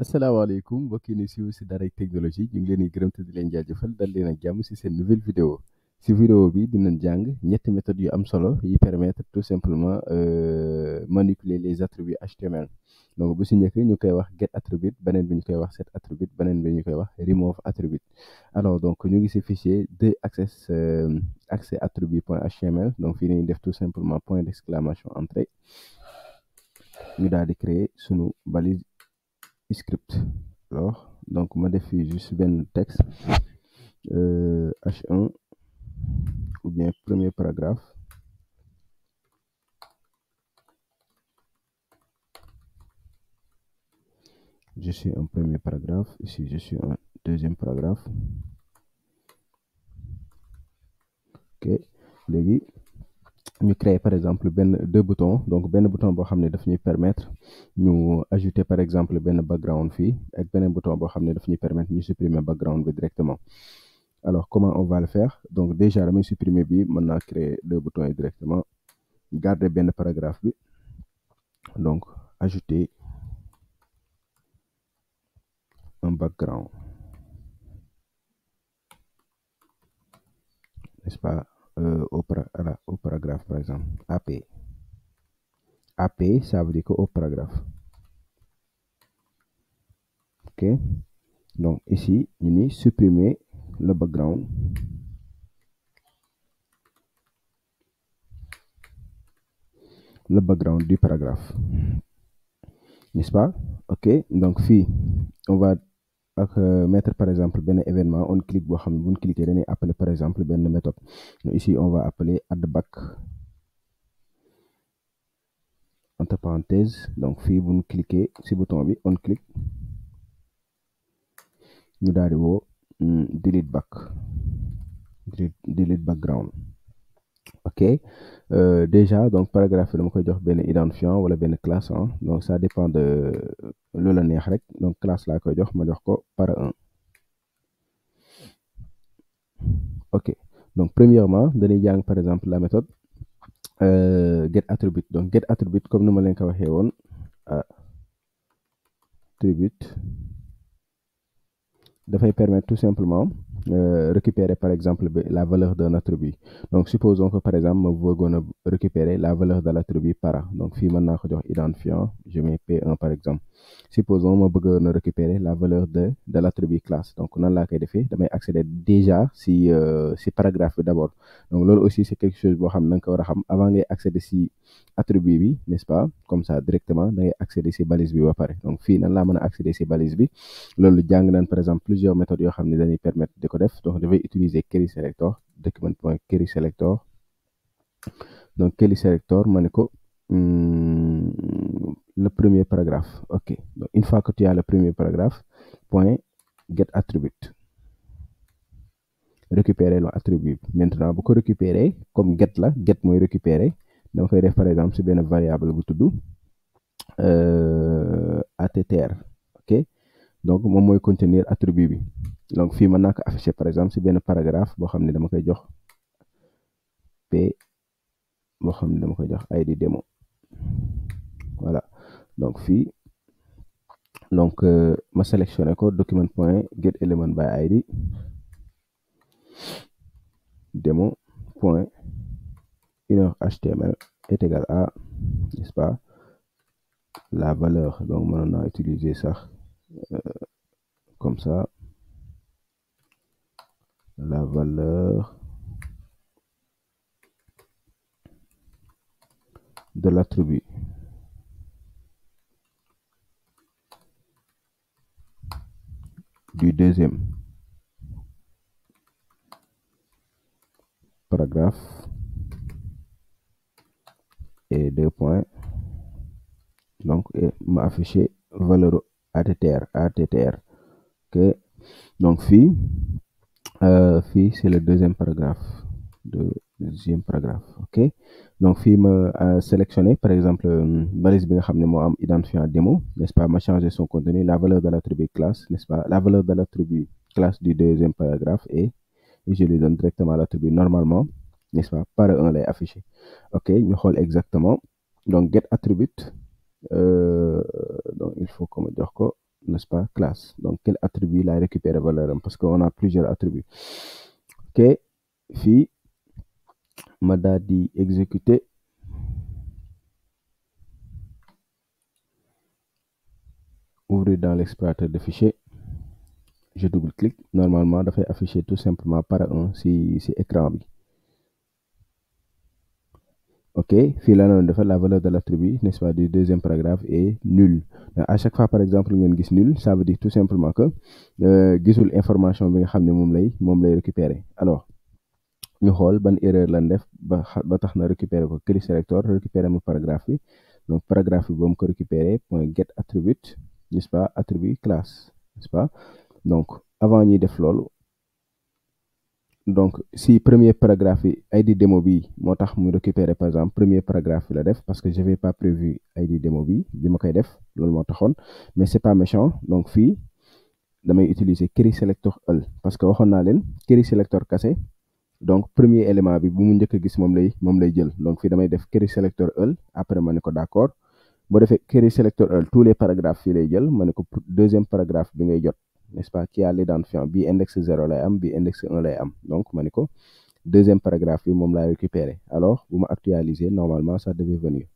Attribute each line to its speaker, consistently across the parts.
Speaker 1: asalaamaaleykum mbokk yi ni siiw si Daaray Technologie ñu ngi leen di gërëm te di leen jaajëfal dal leen ak jàmm si seen nouvelle vidéo si vidéo bi dinañ jàng ñetti méthodes yu am solo yi permettre tout simplement manipuler les attributs HTML. Donc bu si njëkk ñu koy wax get attribute, beneen bi ñu koy wax set attribute, beneen bi ñu koy wax remove attribute. Alors donc ñu ngi si fichier de accès attribut point html. Donc fii nañu def tout simplement point d'exclamation entrée ñu daal di créer sunu balise script. Alors donc ma def fii juste benn texte H1 ou bien premier paragraphe. Je suis un premier paragraphe, ici je suis un deuxième paragraphe. Ok, léegi ñu créer par exemple deux boutons. Donc benn bouton boo xam ne daf ñuy permettre ñu ajouter par exemple benn background fii ak beneen bouton boo xam ne daf ñuy permettre ñu supprimer background bi directement. Alors comment on va le faire? Donc déjà damay supprimer bi, mën naa créer deux boutons yi directement, garder benn paragraphe bi, donc ajouter un background, n'est-ce pas, au paragraphe par exemple, AP. AP, ça veut dire que au paragraphe. Ok, donc ici, ñu ni supprimer le background. Le background du paragraphe, n'est-ce pas? Ok, donc fii on va mettre par exemple benn événement, on clique boo xam ne bu ñu cliquer dañuy appeler par exemple benn méthode. Ici on va appeler add_back entre parenthèses. Donc fii bu ñu cliquer si bouton bi on clique, ñu daal di woo delete background. Ok, déjà donc paragraphe bi dama koy jox benn identifiant wala benn classe. Donc ça dépend de lu la neex rek. Donc classe laa koy jox, ma jox ko para1. ok, donc premièrement dañuy jàng par exemple la méthode get attribute. Donc get attribute comme ni ma leen ko waxee woon, attribute dafay permettre tout simplement récupérer par exemple la valeur d'un attribut. Donc supposons que par exemple ma bëggoon a récupérer la valeur de l'attribut para. Donc fii mën naa ko jox identifiant, je mets P1 par exemple. Supposons ma bëggoon a récupérer la valeur de l'attribut classe. Donc nan laa koy defee, damay accéder déjà si paragraphe bi d'abord. Donc loolu aussi c'est quelque chose boo xam ne da nga ko war a xam avant ngay accéder si attribut bi, n'est-ce pas? Comme ça directement da ngay accéder si balise bi ba pare. Donc fii nan laa mën a accéder si balise bi, loolu jàng nañ par exemple plusieurs méthodes yoo xam ne dañuy permettre de ko def. Donc je vais utiliser query selector, document.query selector. Donc query selector, ma ne ko le premier paragraphe. Ok, donc une fois que tu as le premier paragraphe, point get attribute, récupérer le attribut. Maintenant bu ko récupérer, comme get la, get mooy récupérer, dama koy def par exemple si benn variable bu tudd attr. ok, donc moom mooy contenir attribut bi. Donc fii mën naa ko afficher par exemple si benn paragraphe boo xam ne dama koy jox p, boo xam ne dama koy jox id démo. Voilà, donc fii donc ma sélectionné ko document point get element by id démo point inner html est égal à, n'est-ce pas, la valeur. Donc mënoon naa utiliser ça comme ça, la valeur de l'attribut. Du deuxième paragraphe et deux points. Donc m'a affiché valeur attr. Ok, donc fii c'est le deuxième paragraphe. Ok, donc fii ma sélectionné par exemple balise bi nga xam ne moo am identifiant démo, n'est-ce pas, ma changer son contenu, la valeur de l'attribut classe, n'est-ce pas, la valeur de l'attribut classe du deuxième paragraphe, et je lui donne directement l'attribut normalement, n'est-ce pas, para1 lay affiché. Ok, ñu xool exactement. Donc get attribute, donc il faut que ma jox ko n'est-ce pas, classe. Donc quel attribut laay récupérer valeur am, parce que on a plusieurs attributs. Ok, fii ma daal di exécuter ouvrir dans l'explorateur de fichiers. Je double-clique, normalement dafay afficher tout simplement par un si écran bi. Ok, fii la noonu defal la valeur de l'attribut, n'est-ce pas, du deuxième paragraphe est nul. À chaque fois par exemple ngeen gis nul, ça veut dire tout simplement que gisul information bi nga xam ne moom lay récupérer. Alors ñu xool ban erreur lan def ba tax na récupérer ko query selector récupérer mu paragraphe bi. Donc paragraphe bi ba mu ko récupérer point get attribute, n'est-ce pas, attribut classe, n'est-ce pas. Donc avant ñuy def loolu, donc si premier paragraphe bi id démo bi moo tax mu récupérer par exemple premier paragraphe bi la def, parce que je n'avais pas prévu id démo bi ma koy def, loolu moo taxoon, mais c'est pas méchant. Donc fii damay utiliser query selector all, parce que waxoon naa leen query selector kase, donc premier élément bi bu mu njëkk a gis moom lay jël. Donc fii damay def query selector all, après ma ne ko d'accord, boo defee query selector all tous les paragraphes fii lay jël, ma ne ko deuxième paragraphe bi ngay jot, n'est-ce pas, qui a l'identifiant bi index 0 lay am, bi index 1 lay am. Donc ma ne ko deuxième paragraphe bi moom laay récupérer. Alors bu ma actualiser, normalement ça devait venir.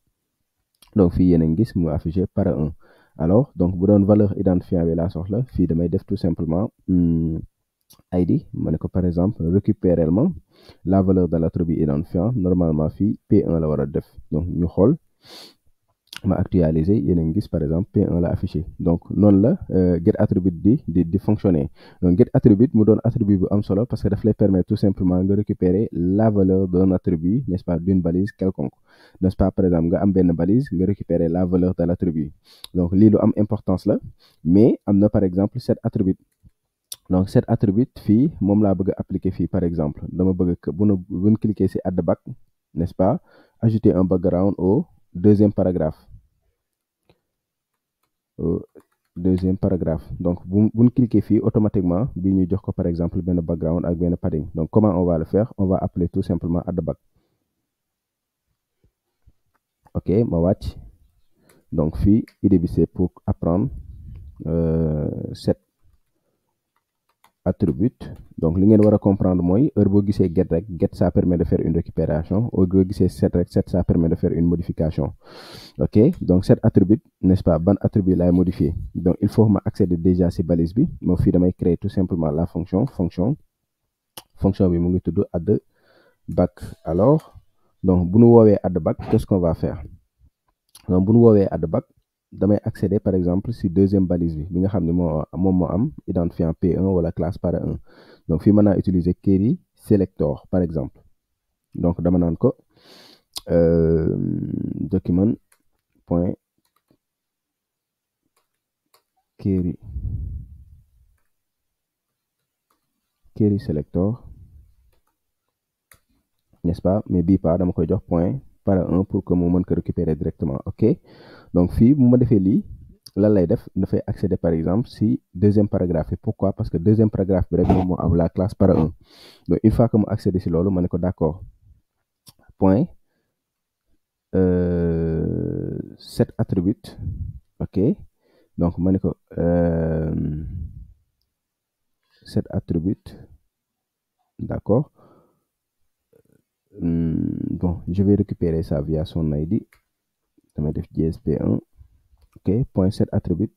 Speaker 1: Donc fii yéen a ngi gis mu affiché par 1. Alors donc bu doon valeur identifiant bi laa soxla, fii damay def tout simplement id, ma ne ko par exemple récupérer la valeur de l'attribut identifiant, normalement fii P1 la war a def. Donc ñu xool ma actualiser, yéen a ngi gis par exemple P1 la affiché. Donc noonu la get attribute di fonctionner. Donc get attribute mu doon attribut bu am solo, parce que daf lay permettre tout simplement nga récupérer la valeur d'un attribut, n'est-ce pas, d'une balise quelconque, n'est-ce pas. Par exemple nga am benn balise, nga récupérer la valeur de l'attribut. Donc lii lu am importance la, mais am na par exemple cet attribut. Donc cet attribut fii moom laa bëgg a appliquer fii. Par exemple dama bëgg bu cliquer ci add back, n'est-ce pas, ajouter un background au deuxième paragraphe. Deuxième paragraphe. Donc bu cliquer fii, automatiquement bi ñu jox ko par exemple benn background ak benn padding. Donc comment on va le faire? On va appeler tout simplement add back. Ok, ma wàcc. Donc fii idée bi c'est pour apprendre cet attribut. Donc li ngeen war a comprendre mooy heure boo gisee get rek, get ça permet de faire une récupération, ou boo gisee set rek, set ça permet de faire une modification. Ok, donc cet attribut, n'est-ce pas, ban attribut laay modifier. Donc il faut ma accéder déjà ci balise bi. Moo fii damay créer tout simplement la fonction bi mu ngi tudd add back. Alors donc bu nu woowee add back, qu'est-ce qu'on va faire? Donc bu nu woowee add back, damay accéder par exemple ci deuxième balise bi nga xam ne moom moo am identifiant P1 wala classe par 1. Donc fii mën naa utiliser query selector par exemple. Donc dama naan ko document point query selector, n'est-ce pas, mais bii pas dama koy jox point par 1 pour que mu mën ko récupérer directement. Ok, donc fii bu ma defee lii lan lay def, dafay accéder par exemple si deuxième paragraphe bi. Pourquoi? Parce que deuxième paragraphe bi rek moom moo am la classe par 1. Donc une fois que mu accéder si loolu, ma ne ko d'accord point set attribute. Ok, donc ma ne ko set attribute, d'accord. Bon, je vais récupérer ça via son ID. damay def JSP1. Ok, point set attribute,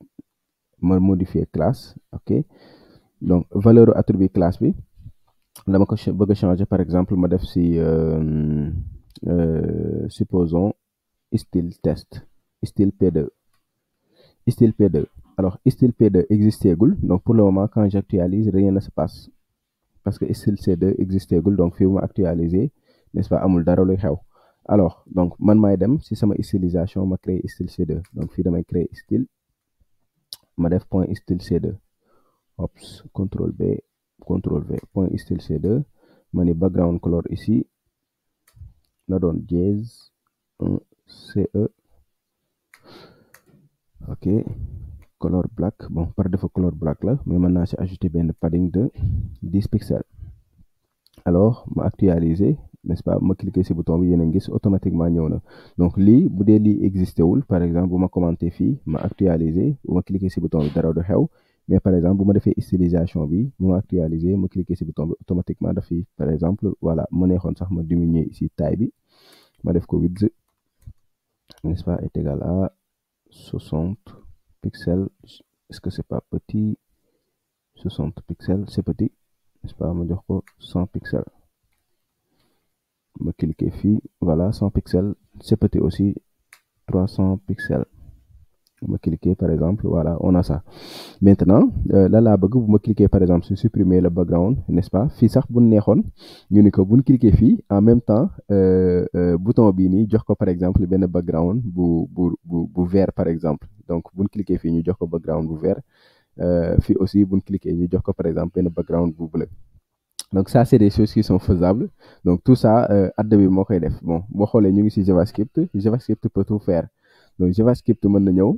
Speaker 1: ma modifier classe. Ok, donc valeur attribut classe bi dama ko bëgg a changer. Par exemple ma def si supposons style test, style P2. Alors style P2 existé gul, donc pour le moment quand j'actualise rien ne se passe, parce que style C2 existé gul. Donc fii ma actualiser, n'est-ce pas, amul dara luy xew. Alors donc man maay dem si sama stylisation, ma créer style C2. Donc fii damay créer style, ma def point style C2. Ops, CTRL B, CTRL V, point style C2. ma ni background color ici na doon jazz CE. Ok, color black. Bon, par défaut color black là, mais maintenant naa si ajouter benn padding de 10 pixels. Alors ma actualiser, n'est-ce pas ma cliquer ci bouton bi yéen a ngi gis automatiquement ñëw na donc lii bu dee lii existé wul par exemple bu ma commenté fii ma actualiser bu ma cliquer ci bouton bi dara du xew mais par exemple bu ma defee stylisation bi bu ma actualiser ma cliquer ci bouton bi automatiquement dafay par exemple voilà ma neexoon sax ma diminuer ici taille bi ma def ko width n'est-ce pas est égal à 60 pixels. Est-ce que c'est pas petit? 60 pixels c'est petit, n'est-ce pas? ma jox ko 100 pixels. ma cliquer fii voilà 100 pixels c'est petit aussi 300 pixels. ma cliquer par exemple voilà on a ça maintenant là laa bëgg bu ma cliquer par exemple sur supprimer le background n'est-ce pas fii sax bu neexoon ñu ni ko bu ñu cliquer fii en même temps bouton bii nii jox ko par exemple benn background bu vert par exemple donc bu ñu cliquer fii ñu jox ko background bu vert fii aussi bu ñu cliquer ñu jox ko par exemple benn background bu bleu. Donc ça c'est des choses qui sont faisables donc tout ça Adobe moo koy def bon boo xoolee ñu ngi ci JavaScript peut tout faire donc JavaScript mën na ñëw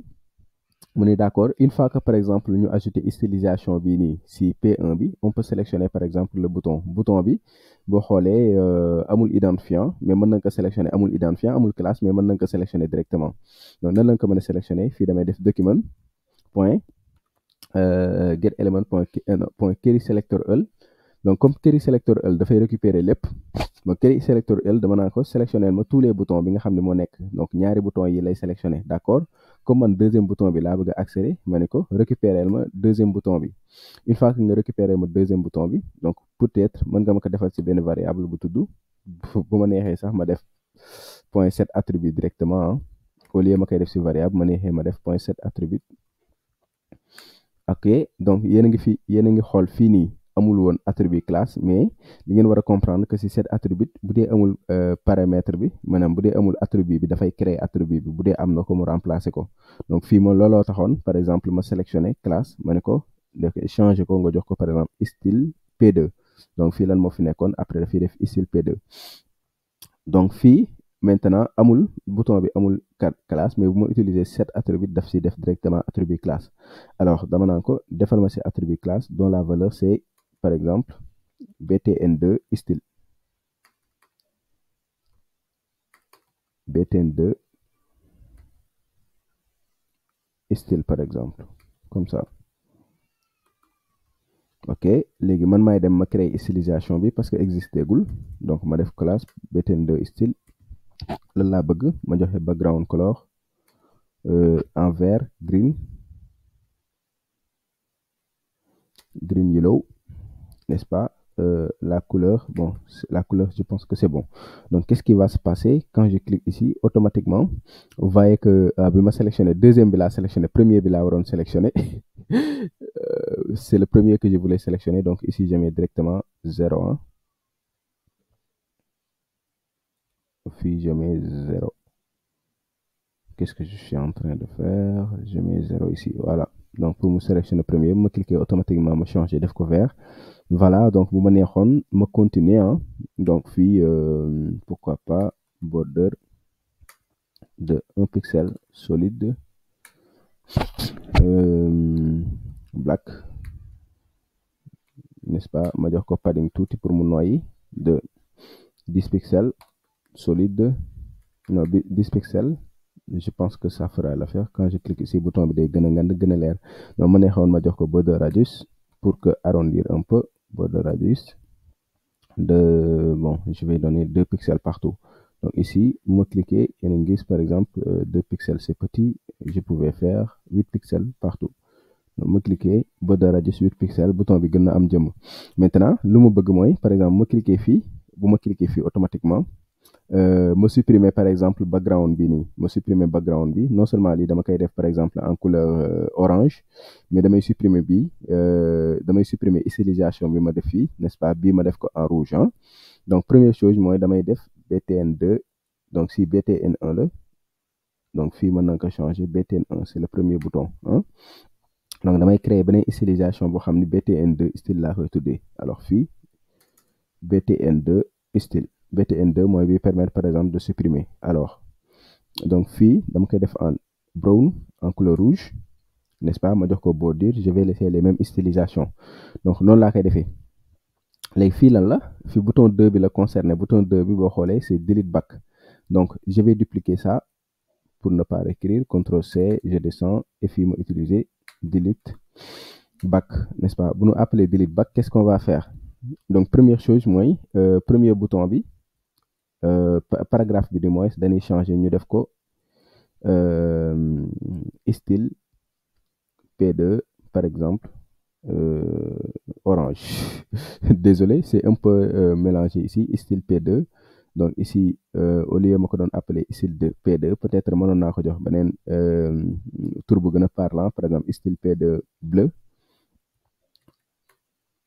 Speaker 1: mu ne d'accord une fois que par exemple ñu ajouter stylisation bii nii ci P1 bi on peut sélectionner par exemple le bouton bi boo xoolee amul identifiant mais mën nañ ko sélectionner amul identifiant amul classe mais mën nañ ko sélectionner directement donc nan lañ ko mën a sélectionner fii damay def document point get element point query selector all. Donc comme query selector all dafay récupérer lépp ma query selector all dama naan ko sélectionner ma tous les boutons bi nga xam ne moo nekk donc ñaari boutons yi lay sélectionner d'accord comme man deuxième bouton bi laa bëgg a accéder ma ne ko récupérer ma deuxième bouton bi une fois que nga récupérer ma deuxième bouton bi donc peut-être mën nga ma ko defal ci benn variable bu tudd bu ma neexee sax ma def point set attribut directement au lieu ma koy def ci variable ma neexee ma def point set attribut. Ok donc yéen a ngi xool fii nii amul woon attribut classe mais li ngeen war a comprendre que si cet attribut bu dee amul paramètre bi maanaam bu dee amul attribut bi dafay créer attribut bi bu dee am na ko mu remplacer ko donc fii moom looloo taxoon par exemple ma sélectionner classe ma ne ko def changer ko nga jox ko par exemple style P2 donc fii lan moo fi nekkoon après dafay def style P2 donc fii maintenant amul bouton bi amul classe mais bu ma utiliser cet attribut daf si def directement attribut classe alors dama naan ko defal ma si attribut classe dont la valeur c'est par exemple btn2 style btn2 style par exemple comme ça ok léegi man maay dem ma créer stylisation bi parce que existé gul donc ma def classe btn2 style lan laa bëgg ma joxe background color en vert green yellow, n'est-ce pas? La couleur, bon, la couleur, je pense que c'est bon. Donc, qu'est-ce qui va se passer quand je clique ici? Automatiquement, vous voyez que je vais sélectionner deuxième bi la sélectionner, premier bi la waroon sélectionner. C'est le premier que je voulais sélectionner. Donc, ici, je mets directement 0,1. Puis, je mets 0. Qu'est-ce que je suis en train de faire? Je mets 0 ici. Voilà. Donc, pour me sélectionner le premier, je clique automatiquement, me changer de vert. Voilà. Donc, vous me je continuer. Hein. Donc, puis, pourquoi pas, border de 1 pixel solide. Black. N'est-ce pas? Je vais padding tout pour me noyer de 10 pixels solide. Non, 10 pixels. Je pense que ça fera l'affaire quand je clique ici bouton bi day gën a ngand gën a leer donc ma neexoon ma jox ko border radius pour que arrondir un peu border radius de bon je vais donner 2 pixels partout donc ici me cliquer yéen a ngi gis par exemple 2 pixels c'est petit je pouvais faire 8 pixels partout donc me cliquer border radius 8 pixels bouton bi gën na am jëmm maintenant lu mu bëgg mooy par exemple ma cliquer fii bu ma cliquer fii automatiquement me supprimer par exemple background bi nii me supprimer background bi non seulement lii dama koy def par exemple en couleur orange mais damay supprimer bi damay supprimer stylisation bi ma def fii n'est-ce pas bii ma def ko en rouge hein donc première chose mooy damay def btn2 donc si btn1 la donc fii mën na ko changer btn1 c'est le premier bouton hein donc damay créer beneen stylisation boo xam ni btn2 style laa koy tuddee alors fii btn2 style btn2 mooy bi permettre par exemple de supprimer alors donc fii dama koy def en brown en couleur rouge n'est-ce pas ma jox ko border je vais laisser les mêmes stylisations donc noonu laa koy defee léegi fii lan la fii bouton 2 bi la concerné bouton 2 bi boo xoolee c'est delete back donc je vais dupliquer ça pour ne pas écrire CTRL C je descends et fii ma utiliser delete back n'est-ce pas bu ñu appeler delete back qu'est-ce qu'on va faire donc première chose mooy premier bouton bi paragraphe bi du moins dañuy changer ñu def ko style P2 par exemple orange désolé c'est un peu mélangé ici style P2 donc ici au lieu ma ko doon appeler style de P2 peut-être mënoon naa ko jox beneen tur bu gën a parlant par exemple style P2 bleu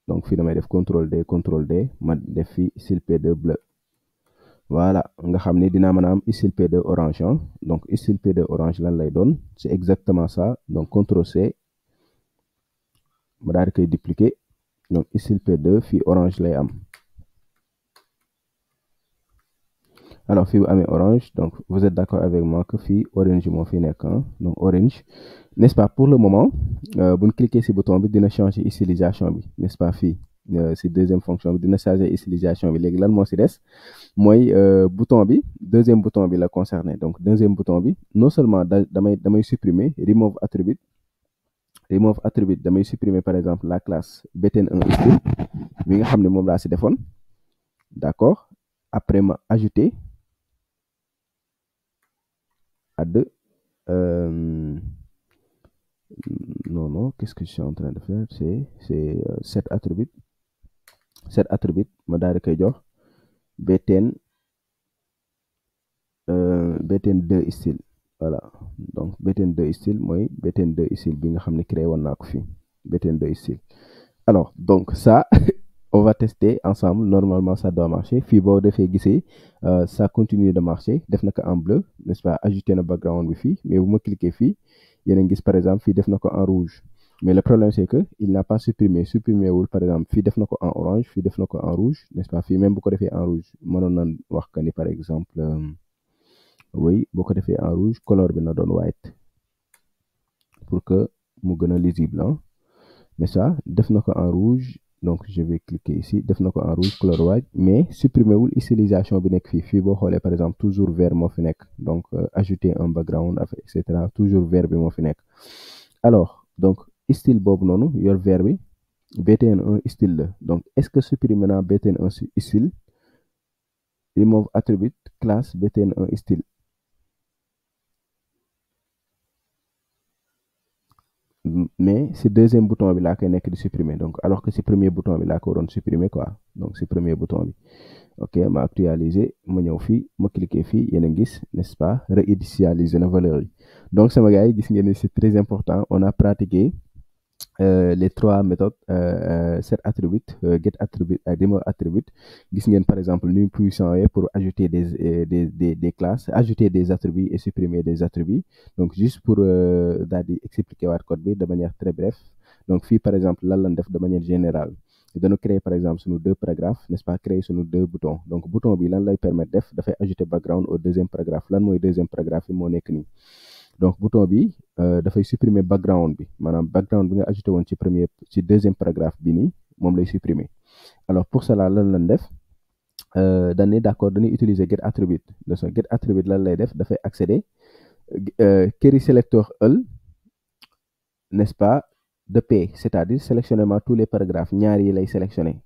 Speaker 1: donc fii damay def CTRL D ma def fii style P2 bleu voilà nga xam ni dinaa mën a am style P2 orange donc style P2 orange lan lay doon c'est exactement ça donc CTRL C ma daal di koy dupliquer donc style P2 fii orange lay am alors fii bu amee orange donc vous êtes d'accord avec moi que fii orange moo fi nekk donc orange n'est-ce pas pour le moment bu ñu cliquer ci bouton bi dina changer stylisation bi n'est-ce pas fii ci deuxième fonction bi dina changer stylisation bi léegi lan moo ci des mooy bouton bi deuxième bouton bi la concerné donc deuxième bouton bi non seulement damay supprimer remove attribute damay supprimer par exemple la classe btn1 style bi nga xam ne moom laa ci defoon d'accord après ma ajouter add non qu'est-ce que je suis en train de faire c'est set attribute ma daal di koy jox btn2 style voilà donc btn2 style mooy btn2 style bi nga xam ne créé woon naa ko fii btn2 style alors donc ça on va tester ensemble normalement ça doit marcher fii boo defee gisee ça continue de marcher def na ko en bleu n'est-ce pas ajouté na background bi fii mais bu ma cliquer fii yéen a ngi gis par exemple fii def na ko en rouge mais le problème c'est que il n'a pas supprimé wul par exemple fii def na ko en orange fii def na ko en rouge n'est-ce pas fii même bu ko defee en rouge mënoon na wax que ni par exemple oui boo ko defee en rouge couleur bi na doon white pour que mu gën a lisible mais ça def na ko en rouge donc je vais cliquer ici def na ko en rouge couleur white mais supprimer wul stylisation bi nekk fii boo xoolee par exemple toujours vert moo fi nekk donc ajouter un background et cetera toujours vert bi moo fi nekk alors donc style boobu noonu yor vert bi btn1 style la donc est-ce que supprimer naa btn1 style remove attribute classe btn1 style mais si deuxième bouton bi laa koy nekk di supprimer donc alors que si premier bouton bi laa ko waroon supprimer quoi donc si premier bouton bi ok ma actualiser ma ñëw fii ma cliquer fii yéen a gis n'est-ce pas réinitialiser na valeur yi donc sama gars yi gis ngeen ni c'est très important on a pratiqué les trois méthodes set attribute get attribute ak remove attribute gis ngeen par exemple nu puissant yi pour ajouter des classes ajouter des attributs et supprimer des attributs donc juste pour daal di expliquer waat code bi de manière très bref donc fii par exemple lan lañ def de manière générale dañu créer par exemple sunu deux paragraphes n'est-ce pas créer sunu deux boutons donc bouton bi lan lay permettre def dafay ajouter background au deuxième paragraphe lan mooy deuxième paragraphe bi moo nekk nii donc bouton bi dafay supprimer background bi maanaam background bi nga ajouté woon ci deuxième paragraphe bi nii moom lay supprimer alors pour cela lan lañ def dañ ne d'accord dañuy utiliser get attribute de son get attribute lan lay def dafay accéder query selector all n'est-ce pas de P c'est-à-dire sélectionnement tous les paragraphes ñaar yi lay sélectionner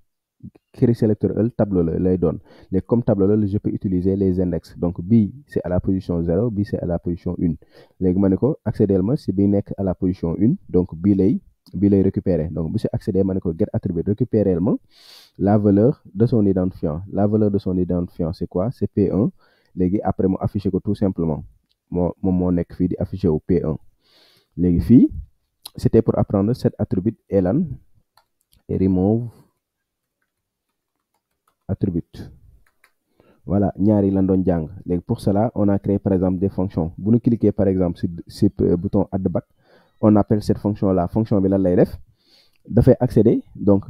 Speaker 1: query selector all tableau la lay doon léegi comme tableau la je peux utiliser les index donc bii c'est à la position 0 bii c'est à la position 1 léegi ma ne ko accéder ma si bii nekk à la position 1 donc bii lay récupérer donc bu si accéder ma ne ko get attribute récupérer ma la valeur de son identifiant c'est quoi c'est P1 léegi après mu afficher ko tout simplement moom moo nekk fii di afficher wu P1 léegi fii c'était pour apprendre cet attribut elan et remove attribute voilà ñaari lan doon jàng léegi pour cela on a créé par exemple des fonctions bu ñu cliquer par exemple si bouton add back on appelle cette fonction là fonction bi lan lay def dafay accéder donc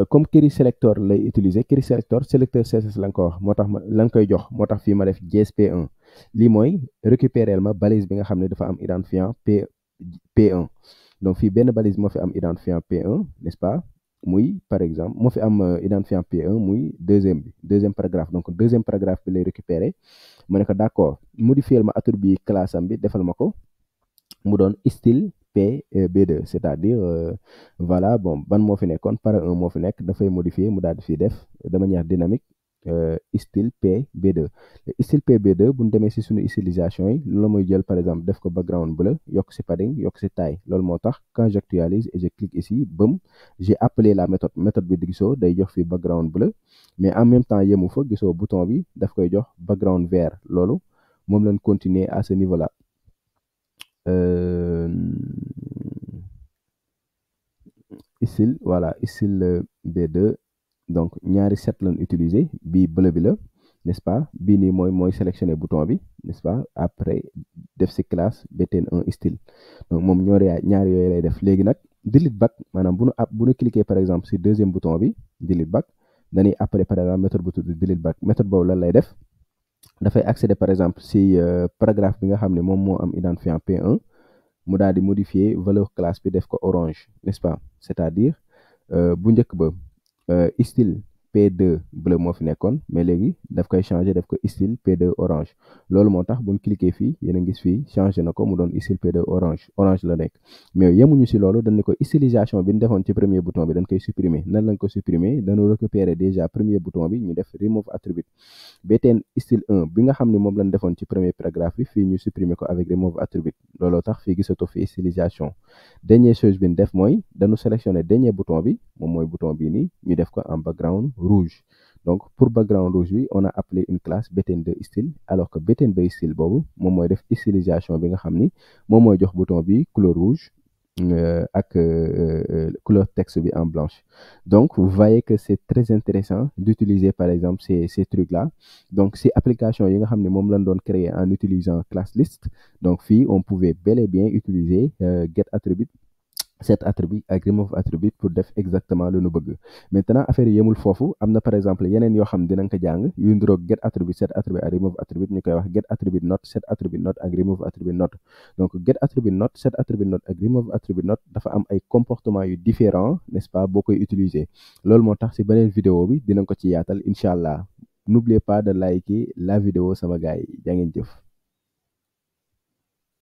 Speaker 1: comme query selector lay utiliser query selector CSS la nga ko wax moo tax la nga koy jox moo tax fii ma def JSP1 lii mooy récupérer ma balise bi nga xam ne dafa am identifiant P1 donc fii benn balise moo fi am identifiant P1 n'est-ce pas muy par exemple moo fi am identifiant P1 muy deuxième paragraphe. Donc deuxième paragraphe bi lay récupérer ma ne ko d'accord modifier ma attribut classe am bi defal ma ko mu doon style B2, c'est-à-dire voilà bon ban moo fi nekkoon para1 moo fi nekk dafay modifier mu daal di fiy def de manière dynamique style PB2. Style PB2 bu ñu demee si suñu stylisation yi loolu mooy jël par exemple def ko background bleu yokk si padding yokk si taille loolu moo tax quand j'actualise et je clique ici bam j'ai appelé la méthode bi di gisoo day jox fi background bleu mais en même temps yemu fa gisoo bouton bi daf koy jox background vert loolu moom lañ continuer à ce niveau là. Style voilà style B2 donc ñaari set lañ utiliser bii bleu bi la n'est-ce pas bii nii mooy sélectionner bouton bi n'est-ce pas après def si classe btn1 style donc moom ñaari yooyu lay def léegi nag delete back maanaam bu nu cliquer par exemple si deuxième bouton bi delete back dañuy après par exemple méthode bu tudd delete back méthode boobu lan lay def dafay accéder par exemple si paragraphe bi nga xam ne moom moo am identifiant P1 mu daal di modifier valeur classe bi def ko orange n'est-ce pas c'est-à-dire bu njëkk ba style P2 bleu moo fi nekkoon mais léegi daf koy changer def ko style P2 orange loolu moo tax bu ñu cliquer fii yéen a gis fii changer na ko mu doon style P2 orange la nekk mais yemuñu si loolu dañ ne ko stylisation bi ñu defoon ci premier bouton bi dañ koy supprimer nan lañ ko supprimer dañu récupérer déjà premier bouton bi ñu def remove attribute btn style 1 bi nga xam ne moom lañ defoon ci premier paragraphe bi fii ñu supprimer ko avec remove attribute looloo tax fii gisatoo fi stylisation dernière chose bi ñu def mooy dañu sélectionner dernier bouton bi moom mooy bouton bii nii ñu def ko en background rouge donc pour background rouge bi on a appelé une classe btn2 style alors que btn2 style boobu moom mooy def stylisation bi nga xam ni moom mooy jox bouton bi couleur rouge ak couleur texte bi en blanche. Donc vous voyez que c'est très intéressant d'utiliser par exemple ces trucs là. Donc ces applications yi nga xam ne moom lañ doon créer en utilisant class list donc fii on pouvait bel et bien utiliser get attribute set attribute ak remove attribute pour def exactement lu nu bëgg. Maintenant affaire yi yemul foofu am na par exemple yeneen yoo xam dinañ ko jàng yu ndiroog get attribute set attribute ak remove attribute ñu koy wax get attribute not set attribute not ak remove attribute not. Donc get attribute not set attribute not ak remove attribute not dafa am ay comportement yu différents n'est-ce pas boo koy utiliser loolu moo tax si beneen vidéo bi dinañ ko ci yaatal incha allah n'oubliez pas de liker la vidéo sama gars yi jaa ngeen jëf.